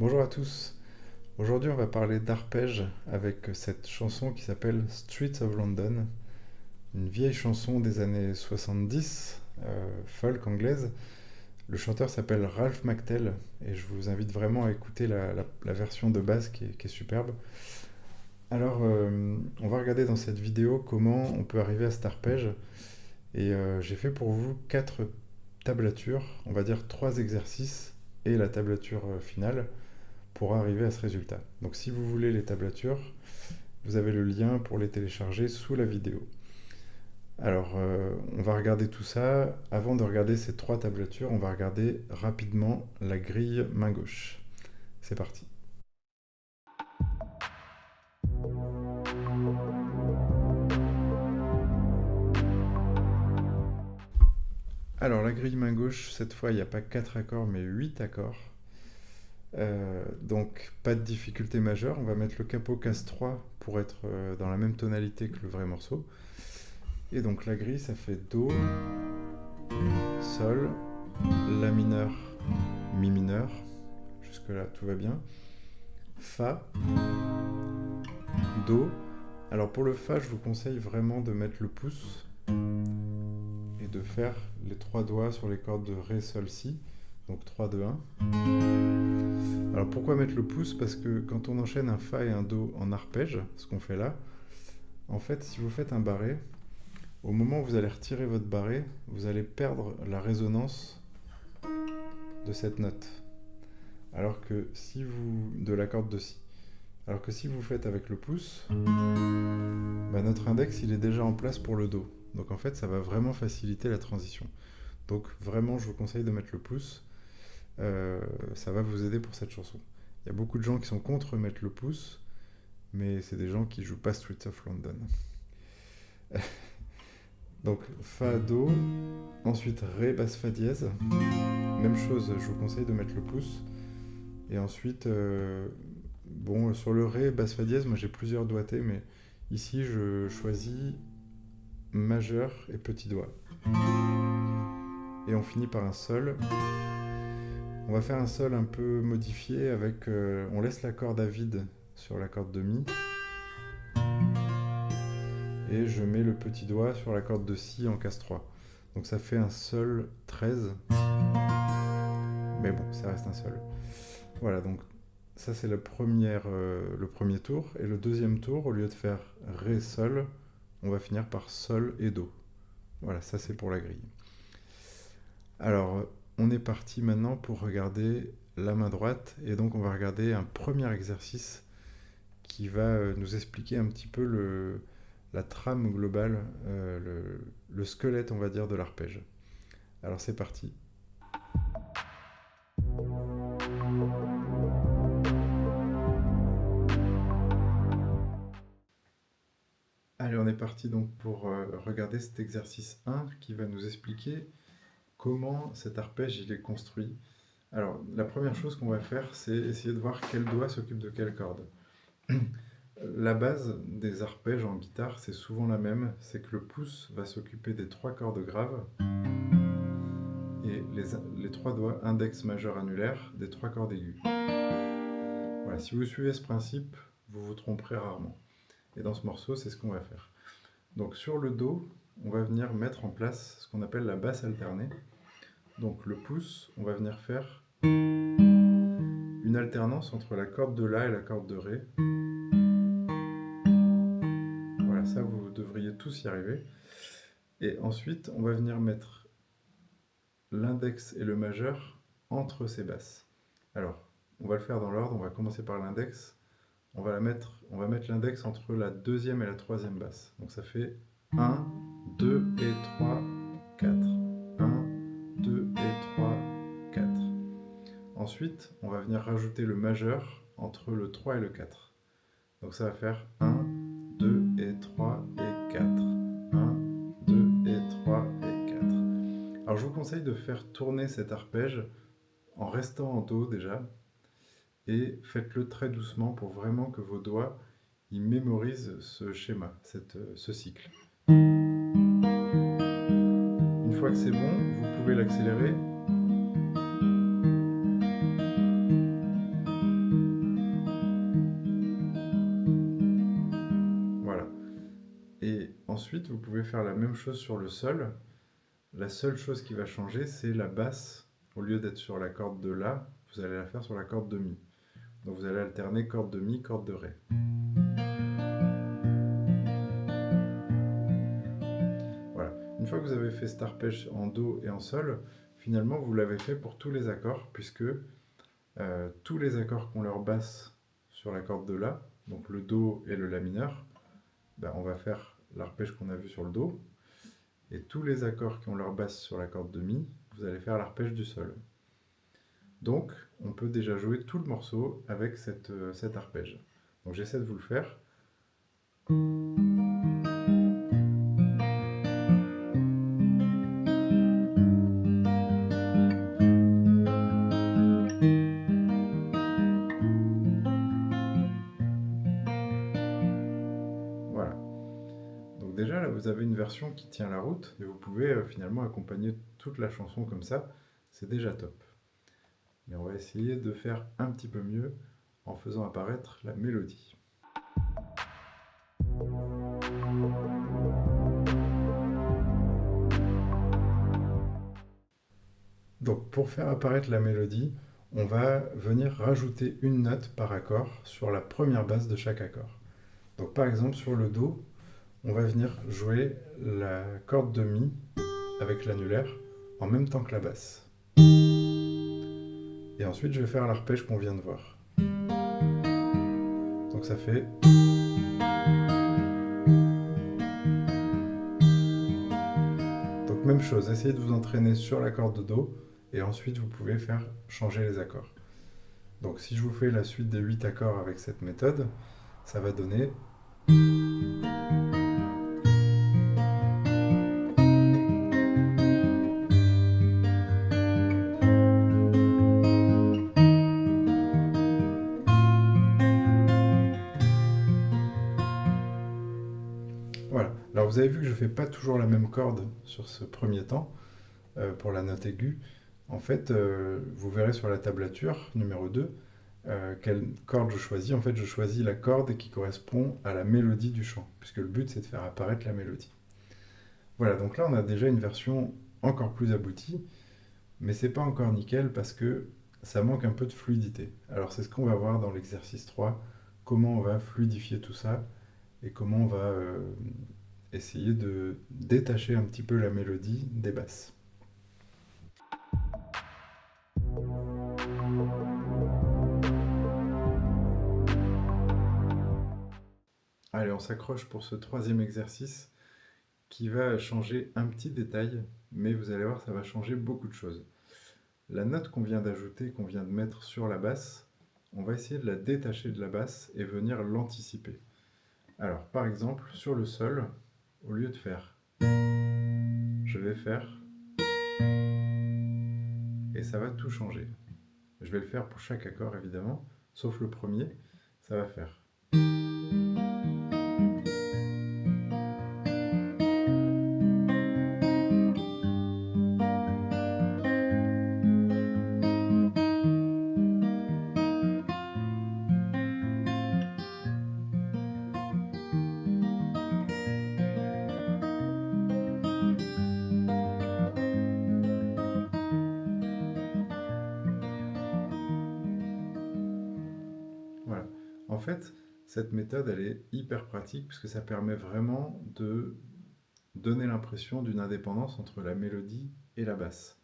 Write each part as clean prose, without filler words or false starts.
Bonjour à tous. Aujourd'hui, on va parler d'arpège avec cette chanson qui s'appelle Streets of London, une vieille chanson des années 70, folk anglaise. Le chanteur s'appelle Ralph McTell et je vous invite vraiment à écouter la version de base qui est superbe. Alors, on va regarder dans cette vidéo comment on peut arriver à cet arpège et j'ai fait pour vous quatre tablatures, on va dire trois exercices et la tablature finale pour arriver à ce résultat. Donc si vous voulez les tablatures, vous avez le lien pour les télécharger sous la vidéo. Alors, on va regarder tout ça. Avant de regarder ces trois tablatures, on va regarder rapidement la grille main gauche. C'est parti. Alors, la grille main gauche, cette fois, il n'y a pas 4 accords, mais 8 accords. Donc, pas de difficulté majeure. On va mettre le capot casse 3 pour être dans la même tonalité que le vrai morceau. Et donc, la grille, ça fait Do, Sol, La mineur, Mi mineur. Jusque-là, tout va bien. Fa, Do. Alors pour le Fa, je vous conseille vraiment de mettre le pouce et de faire les trois doigts sur les cordes de Ré, Sol, Si. Donc 3, 2, 1. Alors pourquoi mettre le pouce? Parce que quand on enchaîne un Fa et un Do en arpège, ce qu'on fait là, en fait, si vous faites un barré, au moment où vous allez retirer votre barré, vous allez perdre la résonance de cette note. Alors que si vous... de la corde de Si. Alors que si vous faites avec le pouce, bah notre index il est déjà en place pour le Do. Donc en fait ça va vraiment faciliter la transition. Donc vraiment je vous conseille de mettre le pouce. Ça va vous aider pour cette chanson. Il y a beaucoup de gens qui sont contre mettre le pouce, mais c'est des gens qui jouent pas Streets of London. Donc Fa, Do, ensuite Ré, basse, Fa dièse. Même chose, je vous conseille de mettre le pouce. Et ensuite, bon, sur le Ré, basse, Fa dièse, moi j'ai plusieurs doigtés, mais ici je choisis majeur et petit doigt. Et on finit par un Sol. On va faire un Sol un peu modifié avec... on laisse la corde à vide sur la corde de Mi. Et je mets le petit doigt sur la corde de Si en casse 3. Donc ça fait un Sol 13. Mais bon, ça reste un Sol. Voilà, donc ça c'est le premier tour. Et le deuxième tour, au lieu de faire Ré, Sol, on va finir par Sol et Do. Voilà, ça c'est pour la grille. Alors, on est parti maintenant pour regarder la main droite. Et donc on va regarder un premier exercice qui va nous expliquer un petit peu la trame globale, le squelette, on va dire, de l'arpège. Alors c'est parti. Allez, on est parti donc pour regarder cet exercice 1 qui va nous expliquer comment cet arpège il est construit. Alors, la première chose qu'on va faire, c'est essayer de voir quel doigt s'occupe de quelle corde. La base des arpèges en guitare, c'est souvent la même, c'est que le pouce va s'occuper des trois cordes graves et les trois doigts index majeur annulaire des trois cordes aiguës. Voilà, si vous suivez ce principe, vous vous tromperez rarement. Et dans ce morceau, c'est ce qu'on va faire. Donc sur le Do, on va venir mettre en place ce qu'on appelle la basse alternée. Donc le pouce, on va venir faire une alternance entre la corde de La et la corde de Ré. Voilà, ça vous devriez tous y arriver. Et ensuite, on va venir mettre l'index et le majeur entre ces basses. Alors, on va le faire dans l'ordre, on va commencer par l'index. On va mettre l'index entre la deuxième et la troisième basse. Donc ça fait 1, 2 et 3, 4. 1, 2 et 3, 4. Ensuite, on va venir rajouter le majeur entre le 3 et le 4. Donc ça va faire 1, 2 et 3 et 4. 1, 2 et 3 et 4. Alors je vous conseille de faire tourner cet arpège en restant en Do déjà, et faites-le très doucement pour vraiment que vos doigts ils mémorisent ce schéma, ce cycle. Une fois que c'est bon, vous pouvez l'accélérer. ensuite, vous pouvez faire la même chose sur le sol. La seule chose qui va changer, c'est la basse. Au lieu d'être sur la corde de La, vous allez la faire sur la corde de Mi. Donc vous allez alterner corde de Mi, corde de Ré. Voilà. Une fois que vous avez fait cet arpège en Do et en Sol, finalement vous l'avez fait pour tous les accords, puisque tous les accords qui ont leur basse sur la corde de La, donc le Do et le La mineur, ben on va faire l'arpège qu'on a vu sur le Do. Et tous les accords qui ont leur basse sur la corde de Mi, vous allez faire l'arpège du Sol. Donc, on peut déjà jouer tout le morceau avec cet arpège. Donc j'essaie de vous le faire. Voilà. Donc déjà, là, vous avez une version qui tient la route, et vous pouvez finalement accompagner toute la chanson comme ça. C'est déjà top. Mais on va essayer de faire un petit peu mieux en faisant apparaître la mélodie. Donc pour faire apparaître la mélodie, on va venir rajouter une note par accord sur la première basse de chaque accord. Donc par exemple sur le Do, on va venir jouer la corde de Mi avec l'annulaire en même temps que la basse. Et ensuite je vais faire l'arpège qu'on vient de voir. Donc ça fait... Donc même chose, essayez de vous entraîner sur la corde de Do, et ensuite vous pouvez faire changer les accords. Donc si je vous fais la suite des 8 accords avec cette méthode, ça va donner... Voilà. Alors vous avez vu que je ne fais pas toujours la même corde sur ce premier temps, pour la note aiguë. En fait, vous verrez sur la tablature numéro 2, quelle corde je choisis. En fait, je choisis la corde qui correspond à la mélodie du chant, puisque le but c'est de faire apparaître la mélodie. Voilà, donc là on a déjà une version encore plus aboutie, mais c'est pas encore nickel parce que ça manque un peu de fluidité. Alors c'est ce qu'on va voir dans l'exercice 3, comment on va fluidifier tout ça et comment on va essayer de détacher un petit peu la mélodie des basses. Allez, on s'accroche pour ce troisième exercice qui va changer un petit détail, mais vous allez voir, ça va changer beaucoup de choses. La note qu'on vient d'ajouter, qu'on vient de mettre sur la basse, on va essayer de la détacher de la basse et venir l'anticiper. Alors, par exemple, sur le Sol, au lieu de faire, je vais faire, et ça va tout changer. Je vais le faire pour chaque accord, évidemment, sauf le premier, ça va faire. Voilà. En fait, cette méthode, elle est hyper pratique puisque ça permet vraiment de donner l'impression d'une indépendance entre la mélodie et la basse.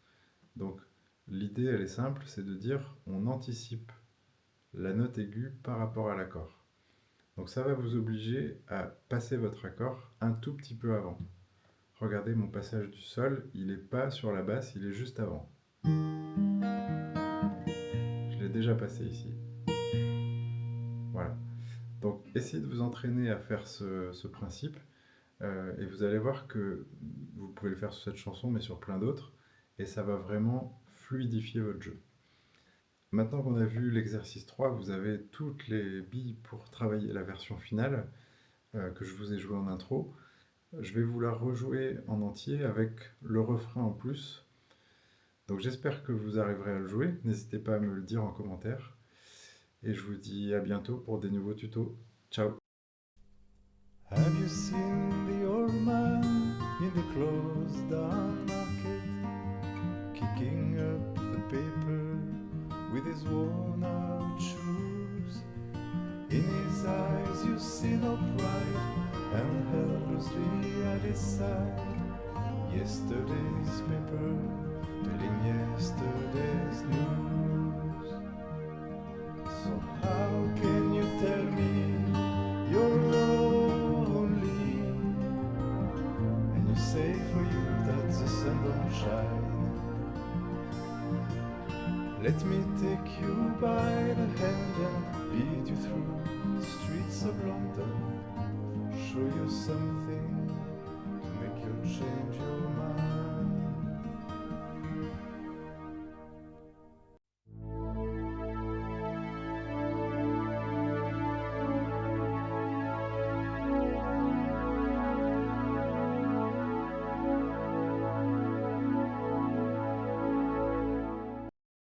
Donc, l'idée, elle est simple, c'est de dire on anticipe la note aiguë par rapport à l'accord. Donc ça va vous obliger à passer votre accord un tout petit peu avant. Regardez mon passage du Sol, il n'est pas sur la basse, il est juste avant. Je l'ai déjà passé ici. Voilà. Donc essayez de vous entraîner à faire ce principe, et vous allez voir que vous pouvez le faire sur cette chanson, mais sur plein d'autres, et ça va vraiment fluidifier votre jeu. Maintenant qu'on a vu l'exercice 3, vous avez toutes les billes pour travailler la version finale, que je vous ai joué en intro. Je vais vous la rejouer en entier avec le refrain en plus. Donc j'espère que vous arriverez à le jouer. N'hésitez pas à me le dire en commentaire. Et je vous dis à bientôt pour des nouveaux tutos. Ciao! Have you seen the old man? in the closed down market, kicking up the paper with his worn out shoes. In his eyes you see no pride, and helplessly at his side, yesterday's paper telling yesterday's news. So how can you tell me you're lonely, and you say for you that the sun don't shine? Let me take you by the hand and lead you through the streets of London.